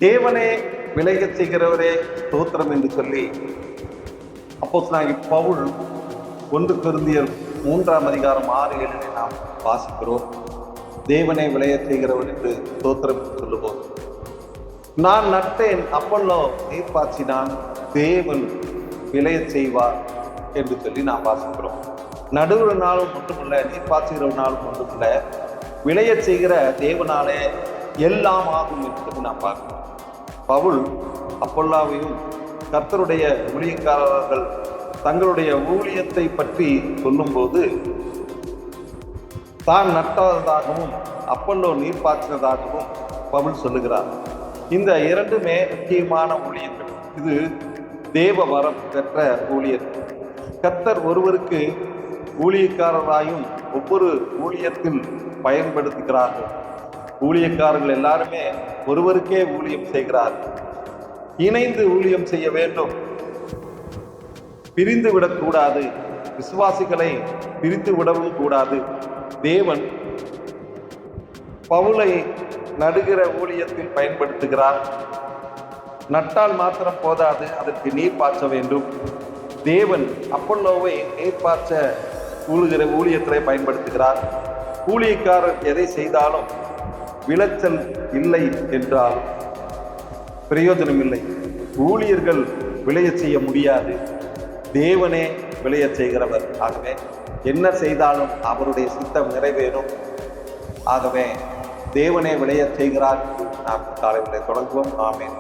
தேவனே விளையச் செய்கிறவரே ஸ்தோத்திரம் என்று சொல்லி அப்போஸ்தலனாகிய பவுல் 1 கொரிந்தியர் 3:6-7 நாம் வாசிக்கிறோம். தேவனே விளையச் செய்கிறவர் என்று ஸ்தோத்திரம் என்று சொல்லுவோம். நான் நட்டேன், அப்பல்லோ நீர் பாய்ச்சினான், தேவன் விளையச் செய்வார் என்று சொல்லி நாம் வாசிக்கிறோம். நடுவுறனாலும் ஒன்றுமில்லை, நீர் பாய்ச்சுகிறவனாலும் ஒன்றுமில்லை, விளையச் செய்கிற தேவனாலே எல்லாம் ஆகும் என்று சொல்லி நாம் பார்க்கிறோம். பவுல் அப்பொல்லாவையும் கர்த்தருடைய ஊழியக்காரர்கள் தங்களுடைய ஊழியத்தை பற்றி சொல்லும்போது தான் நட்டதாகவும் அப்பல்லோ நீர் பாய்ச்சினதாகவும் பவுல் சொல்லுகிறார். இந்த இரண்டுமே முக்கியமான ஊழியர்கள். இது தேவ வரம் பெற்ற ஊழியர். கர்த்தர் ஒருவருக்கு ஊழியக்காரராயும் ஒவ்வொரு ஊழியத்தில் பயன்படுத்துகிறார்கள். ஊழியக்காரர்கள் எல்லாருமே ஒருவருக்கே ஊழியம் செய்கிறார்கள். இணைந்து ஊழியம் செய்ய வேண்டும், பிரிந்து விடக்கூடாது, விசுவாசிகளை பிரித்து விடவும் கூடாது. தேவன் பவுலை நடுகிற ஊழியத்தில் பயன்படுத்துகிறார். நட்டால் மாத்திரம் போதாது, அதற்கு நீர் பாய்ச்ச வேண்டும். தேவன் அப்பல்லோவை நீர் பாய்ச்ச ஊழுகிற ஊழியத்திலே பயன்படுத்துகிறார். ஊழியக்காரர் எதை செய்தாலும் விளைச்சல் இல்லை என்றால் பிரயோஜனம் இல்லை. ஊழியர்கள் விளையச் செய்ய முடியாது, தேவனே விளையச் செய்கிறவர். ஆகவே என்ன செய்தாலும் அவருடைய சித்தம் நிறைவேறும். ஆகவே தேவனே விளையச் செய்கிறார். நாம் காலையிலே தொடங்குவோம். ஆமென்.